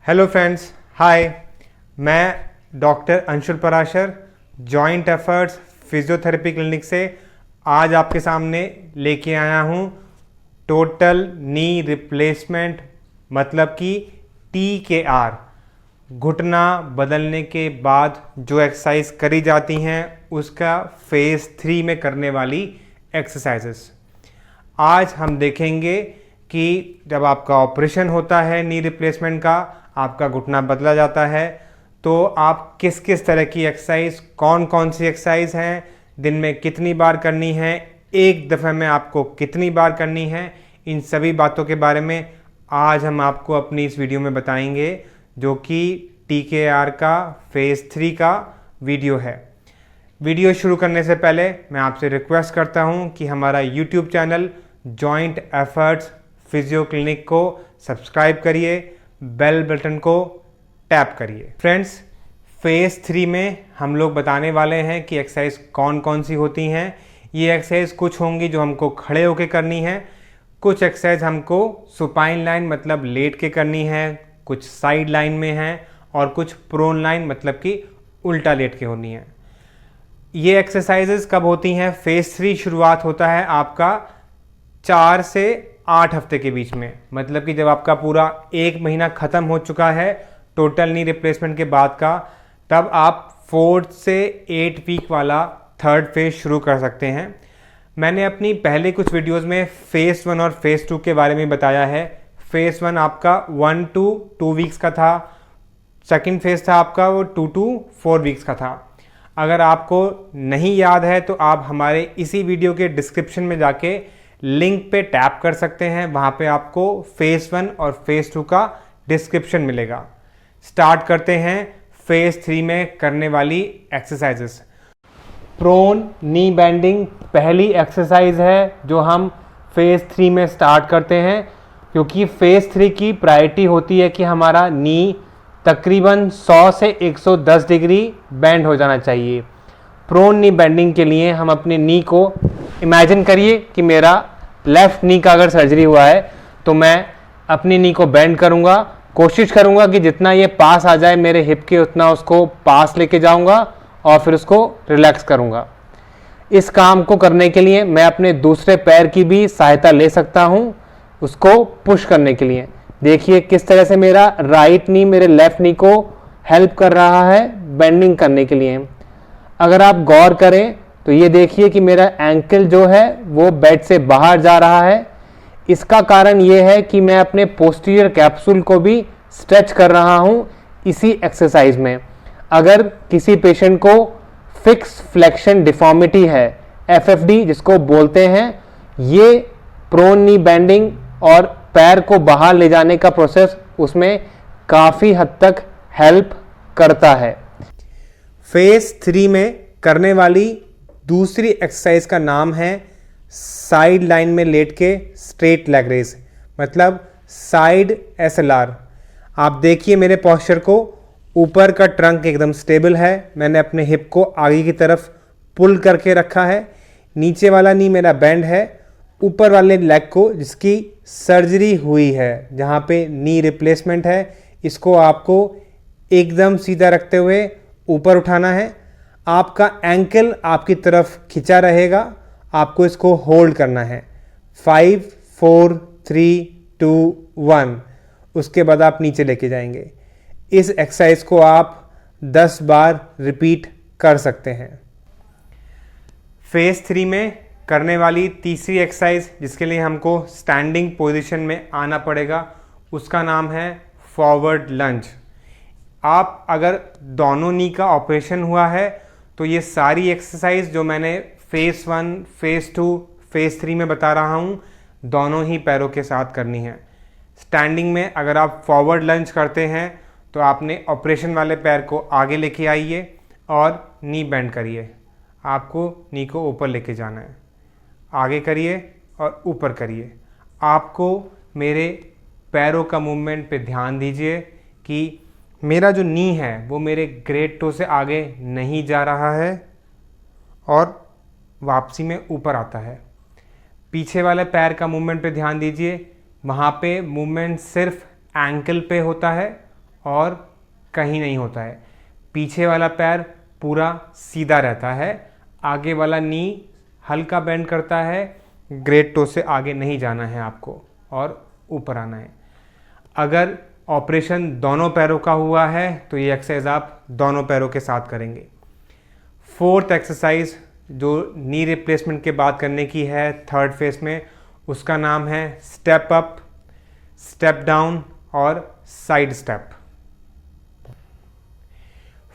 Hello friends, हाय। मैं doctor Anshul Parashar, joint efforts physiotherapy clinic से आज आपके सामने लेके आया हूँ टोटल नी रिप्लेसमेंट, मतलब कि TKR। घुटना बदलने के बाद जो एक्सरसाइज करी जाती हैं उसका फेज़ 3 में करने वाली एक्सरसाइजेस। आज हम देखेंगे कि जब आपका ऑपरेशन होता है नी रिप्लेसमेंट का, आपका घुटना बदला जाता है, तो आप किस किस तरह की एक्सरसाइज, कौन कौन सी एक्सरसाइज हैं, दिन में कितनी बार करनी है, एक दफ़े में आपको कितनी बार करनी है, इन सभी बातों के बारे में आज हम आपको अपनी इस वीडियो में बताएंगे, जो कि TKR का फेज़ 3 का वीडियो है। वीडियो शुरू करने से पहले मैं आपसे रिक्वेस्ट करता हूं कि हमारा YouTube channel joint efforts physio clinic को सब्सक्राइब करिए, बेल बटन को टैप करिए। फ्रेंड्स, फेज़ 3 में हम लोग बताने वाले हैं कि एक्सरसाइज कौन कौन सी होती हैं। ये एक्सरसाइज कुछ होंगी जो हमको खड़े होकर करनी है, कुछ एक्सरसाइज हमको सुपाइन लाइन मतलब लेट के करनी है, कुछ साइड लाइन में है और कुछ प्रोन लाइन मतलब कि उल्टा लेट के होनी है। ये एक्सरसाइजेस कब होती हैं? फेज़ 3 शुरुआत होता है आपका 4 से 8 हफ्ते के बीच में, मतलब कि जब आपका पूरा 1 महीना ख़त्म हो चुका है टोटल नी रिप्लेसमेंट के बाद का, तब आप 4 से 8 वीक वाला थर्ड फेज़ शुरू कर सकते हैं। मैंने अपनी पहले कुछ वीडियोस में फेज़ 1 और फेज़ 2 के बारे में बताया है। फेज़ 1 आपका 1 to 2 वीक्स का था, सेकेंड फेज़ था आपका वो 2 to 4 वीक्स का था। अगर आपको नहीं याद है तो आप हमारे इसी वीडियो के डिस्क्रिप्शन में जाके लिंक पे टैप कर सकते हैं, वहाँ पे आपको फेज़ 1 और फेज़ 2 का डिस्क्रिप्शन मिलेगा। स्टार्ट करते हैं फेज़ 3 में करने वाली एक्सरसाइजेस। प्रोन नी बेंडिंग पहली एक्सरसाइज है जो हम फेज़ 3 में स्टार्ट करते हैं, क्योंकि फेज़ 3 की प्रायोरिटी होती है कि हमारा नी तकरीबन 100 से 110 डिग्री बेंड हो जाना चाहिए। प्रोन नी बेंडिंग के लिए हम अपने नी को, इमेजिन करिए कि मेरा लेफ़्ट नी का अगर सर्जरी हुआ है तो मैं अपनी नी को बेंड करूंगा, कोशिश करूंगा कि जितना ये पास आ जाए मेरे हिप के उतना उसको पास लेके जाऊंगा और फिर उसको रिलैक्स करूंगा। इस काम को करने के लिए मैं अपने दूसरे पैर की भी सहायता ले सकता हूं उसको पुश करने के लिए। देखिए किस तरह से मेरा राइट नी मेरे लेफ्ट नी को हेल्प कर रहा है बेंडिंग करने के लिए। अगर आप गौर करें तो ये देखिए कि मेरा एंकल जो है वो बेड से बाहर जा रहा है। इसका कारण ये है कि मैं अपने पोस्टीरियर कैप्सूल को भी स्ट्रेच कर रहा हूँ इसी एक्सरसाइज में। अगर किसी पेशेंट को फिक्स फ्लेक्शन डिफॉर्मिटी है, FFD जिसको बोलते हैं, ये प्रोन नी बेंडिंग और पैर को बाहर ले जाने का प्रोसेस उसमें काफ़ी हद तक हेल्प करता है। फेज़ 3 में करने वाली दूसरी एक्सरसाइज का नाम है साइड लाइन में लेट के स्ट्रेट लेग रेज, मतलब साइड SLR। आप देखिए मेरे पोस्चर को, ऊपर का ट्रंक एकदम स्टेबल है, मैंने अपने हिप को आगे की तरफ पुल करके रखा है, नीचे वाला नी मेरा बेंड है, ऊपर वाले लेग को जिसकी सर्जरी हुई है, जहाँ पे नी रिप्लेसमेंट है, इसको आपको एकदम सीधा रखते हुए ऊपर उठाना है। आपका एंकल आपकी तरफ खिंचा रहेगा, आपको इसको होल्ड करना है। 5 4 3 2 1, उसके बाद आप नीचे लेके जाएंगे। इस एक्सरसाइज को आप 10 बार रिपीट कर सकते हैं। फेज़ 3 में करने वाली तीसरी एक्सरसाइज, जिसके लिए हमको स्टैंडिंग पोजीशन में आना पड़ेगा, उसका नाम है फॉरवर्ड लंज। आप अगर दोनों नी का ऑपरेशन हुआ है तो ये सारी एक्सरसाइज जो मैंने फेज़ 1, फेज़ 2, फेज़ 3 में बता रहा हूँ, दोनों ही पैरों के साथ करनी है। स्टैंडिंग में अगर आप फॉरवर्ड लंज करते हैं तो आपने ऑपरेशन वाले पैर को आगे लेके आइए और नी बेंड करिए। आपको नी को ऊपर लेके जाना है, आगे करिए और ऊपर करिए। आपको मेरे पैरों का मूवमेंट पे ध्यान दीजिए कि मेरा जो नी है वो मेरे ग्रेट टो से आगे नहीं जा रहा है और वापसी में ऊपर आता है। पीछे वाले पैर का मूवमेंट पे ध्यान दीजिए, वहाँ पे मूवमेंट सिर्फ एंकल पे होता है और कहीं नहीं होता है। पीछे वाला पैर पूरा सीधा रहता है, आगे वाला नी हल्का बेंड करता है। ग्रेट टो से आगे नहीं जाना है आपको और ऊपर आना है। अगर ऑपरेशन दोनों पैरों का हुआ है तो ये एक्सरसाइज आप दोनों पैरों के साथ करेंगे। फोर्थ एक्सरसाइज जो नी रिप्लेसमेंट के बाद करने की है थर्ड फेज में, उसका नाम है स्टेप अप, स्टेप डाउन और साइड स्टेप।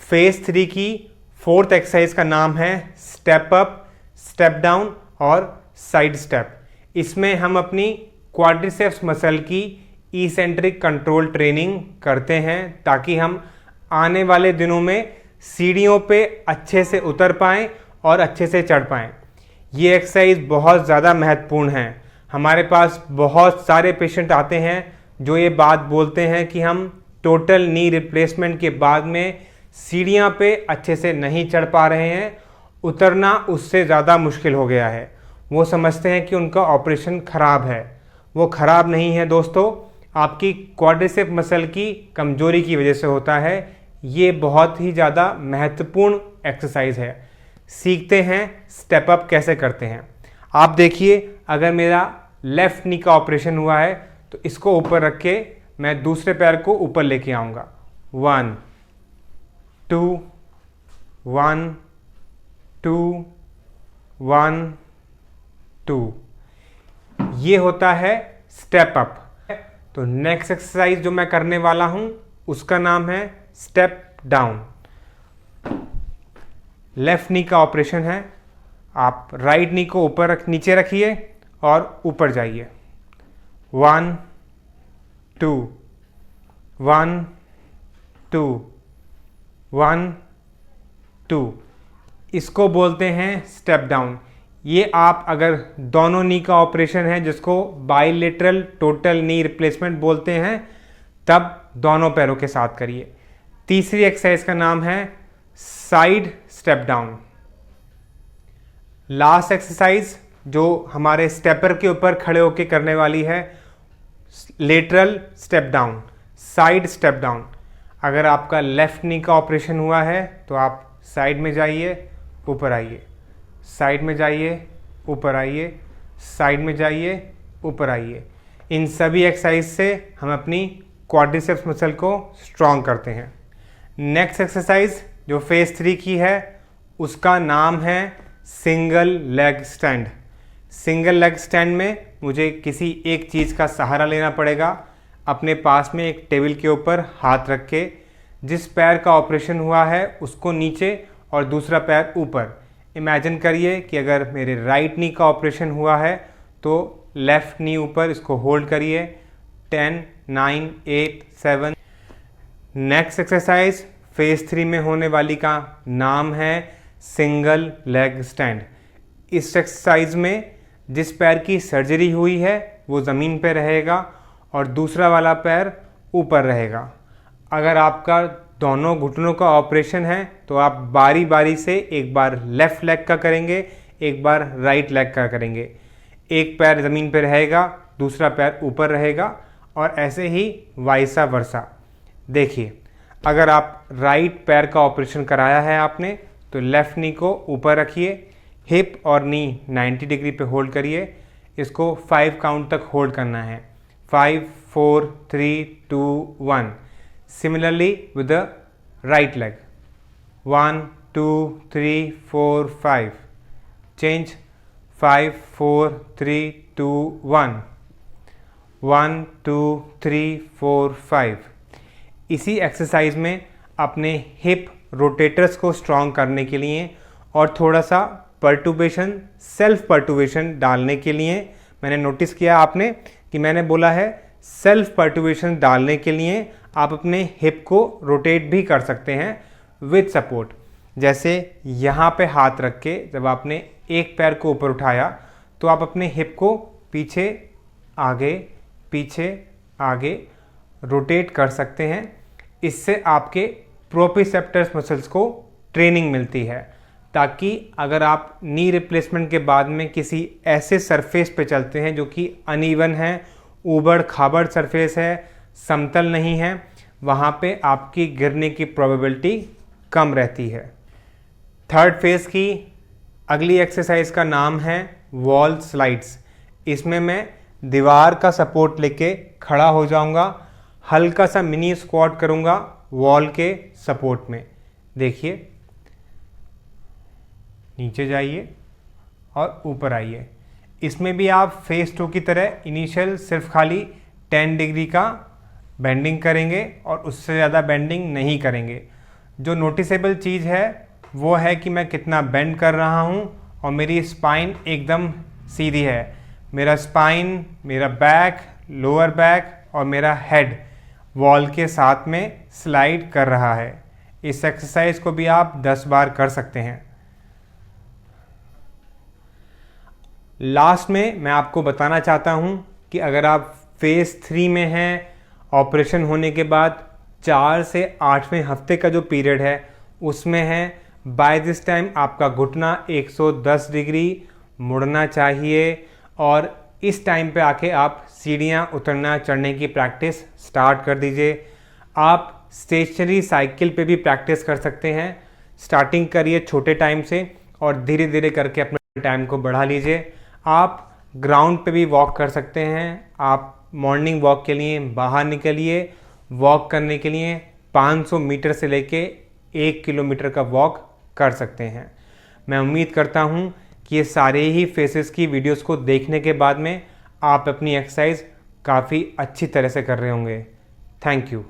फेज 3 की फोर्थ एक्सरसाइज का नाम है स्टेप अप, स्टेप डाउन और साइड स्टेप। इसमें हम अपनी क्वाड्रिसेप्स मसल की इसेंट्रिक कंट्रोल ट्रेनिंग करते हैं ताकि हम आने वाले दिनों में सीढ़ियों पे अच्छे से उतर पाएं और अच्छे से चढ़ पाएं। ये एक्सरसाइज बहुत ज़्यादा महत्वपूर्ण है। हमारे पास बहुत सारे पेशेंट आते हैं जो ये बात बोलते हैं कि हम टोटल नी रिप्लेसमेंट के बाद में सीढ़ियाँ पे अच्छे से नहीं चढ़ पा रहे हैं, उतरना उससे ज़्यादा मुश्किल हो गया है। वो समझते हैं कि उनका ऑपरेशन ख़राब है। वो ख़राब नहीं है दोस्तों, आपकी क्वाड्रिसेप मसल की कमजोरी की वजह से होता है। ये बहुत ही ज़्यादा महत्वपूर्ण एक्सरसाइज है। सीखते हैं स्टेप अप कैसे करते हैं। आप देखिए, अगर मेरा लेफ़्ट नी का ऑपरेशन हुआ है तो इसको ऊपर रख के मैं दूसरे पैर को ऊपर लेके आऊँगा। 1 2 1 2 1 2, ये होता है स्टेप अप। तो नेक्स्ट एक्सरसाइज जो मैं करने वाला हूं उसका नाम है स्टेप डाउन। लेफ्ट नी का ऑपरेशन है, आप राइट नी को नीचे रखिए और ऊपर जाइए। 1 2 1 2 1 2, इसको बोलते हैं स्टेप डाउन। ये आप अगर दोनों नी का ऑपरेशन है जिसको बाइलेटरल टोटल नी रिप्लेसमेंट बोलते हैं तब दोनों पैरों के साथ करिए। तीसरी एक्सरसाइज का नाम है side step down. Last exercise जो हमारे स्टेपर के ऊपर खड़े होकर करने वाली है lateral step down, side step down. अगर आपका लेफ्ट नी का ऑपरेशन हुआ है तो आप साइड में जाइए, ऊपर आइए, साइड में जाइए, ऊपर आइए, साइड में जाइए, ऊपर आइए। इन सभी एक्सरसाइज से हम अपनी क्वाड्रिसेप्स मसल को स्ट्रॉन्ग करते हैं। नेक्स्ट एक्सरसाइज जो फेज 3 की है उसका नाम है single leg stand. Single leg stand में मुझे किसी एक चीज़ का सहारा लेना पड़ेगा। अपने पास में एक टेबल के ऊपर हाथ रख के जिस पैर का ऑपरेशन हुआ है उसको नीचे और दूसरा पैर ऊपर। इमेजिन करिए कि अगर मेरे राइट नी का ऑपरेशन हुआ है तो लेफ़्ट नी ऊपर, इसको होल्ड करिए। 10 9 8 7। नेक्स्ट एक्सरसाइज फेज 3 में होने वाली का नाम है सिंगल लेग स्टैंड। इस एक्सरसाइज में जिस पैर की सर्जरी हुई है वो ज़मीन पे रहेगा और दूसरा वाला पैर ऊपर रहेगा। अगर आपका दोनों घुटनों का ऑपरेशन है तो आप बारी बारी से एक बार लेफ़्ट लेग का करेंगे, एक बार राइट लेग का करेंगे। एक पैर ज़मीन पे रहेगा, दूसरा पैर ऊपर रहेगा और ऐसे ही वाइसा वर्सा। देखिए, अगर आप राइट पैर का ऑपरेशन कराया है आपने तो लेफ़्ट नी को ऊपर रखिए, हिप और नी 90 डिग्री पे होल्ड करिए। इसको 5 काउंट तक होल्ड करना है। 5 4 3 2 1। Similarly with the right leg, 1 2 3 4 5. Change 5 4 3 2 1. 1 2 3 4 5। इसी एक्सरसाइज में अपने हिप रोटेटर्स को स्ट्रॉन्ग करने के लिए और थोड़ा सा पर्टुबेशन, सेल्फ पर्टुबेशन डालने के लिए, मैंने नोटिस किया आपने कि मैंने बोला है सेल्फ पर्टुबेशन डालने के लिए आप अपने हिप को रोटेट भी कर सकते हैं विद सपोर्ट। जैसे यहाँ पे हाथ रख के जब आपने एक पैर को ऊपर उठाया तो आप अपने हिप को पीछे आगे रोटेट कर सकते हैं। इससे आपके प्रोप्रिसेप्टर्स मसल्स को ट्रेनिंग मिलती है ताकि अगर आप नी रिप्लेसमेंट के बाद में किसी ऐसे सरफेस पे चलते हैं जो कि अनइवन है, ऊबड़ खाबड़ सरफेस है, समतल नहीं है, वहाँ पे आपकी गिरने की प्रोबेबिलिटी कम रहती है। थर्ड फेज़ की अगली एक्सरसाइज का नाम है वॉल स्लाइड्स। इसमें मैं दीवार का सपोर्ट लेके खड़ा हो जाऊंगा, हल्का सा मिनी स्क्वाट करूंगा वॉल के सपोर्ट में। देखिए, नीचे जाइए और ऊपर आइए। इसमें भी आप फेज़ 2 की तरह इनिशियल सिर्फ खाली 10 डिग्री का बेंडिंग करेंगे और उससे ज़्यादा बेंडिंग नहीं करेंगे। जो नोटिसेबल चीज़ है वो है कि मैं कितना बेंड कर रहा हूँ और मेरी स्पाइन एकदम सीधी है। मेरा स्पाइन, मेरा बैक, लोअर बैक और मेरा हेड वॉल के साथ में स्लाइड कर रहा है। इस एक्सरसाइज को भी आप 10 बार कर सकते हैं। लास्ट में मैं आपको बताना चाहता हूं कि अगर आप फेज़ 3 में हैं, ऑपरेशन होने के बाद 4 से 8वें हफ्ते का जो पीरियड है उसमें है, बाय दिस टाइम आपका घुटना 110 डिग्री मुड़ना चाहिए और इस टाइम पे आके आप सीढ़ियाँ उतरना चढ़ने की प्रैक्टिस स्टार्ट कर दीजिए। आप स्टेशनरी साइकिल पे भी प्रैक्टिस कर सकते हैं। स्टार्टिंग करिए छोटे टाइम से और धीरे धीरे करके अपने टाइम को बढ़ा लीजिए। आप ग्राउंड पे भी वॉक कर सकते हैं। आप मॉर्निंग वॉक के लिए बाहर निकलिए। वॉक करने के लिए 500 मीटर से लेके 1 किलोमीटर का वॉक कर सकते हैं। मैं उम्मीद करता हूँ कि ये सारे ही फेसेस की वीडियोस को देखने के बाद में आप अपनी एक्सरसाइज काफ़ी अच्छी तरह से कर रहे होंगे। Thank you.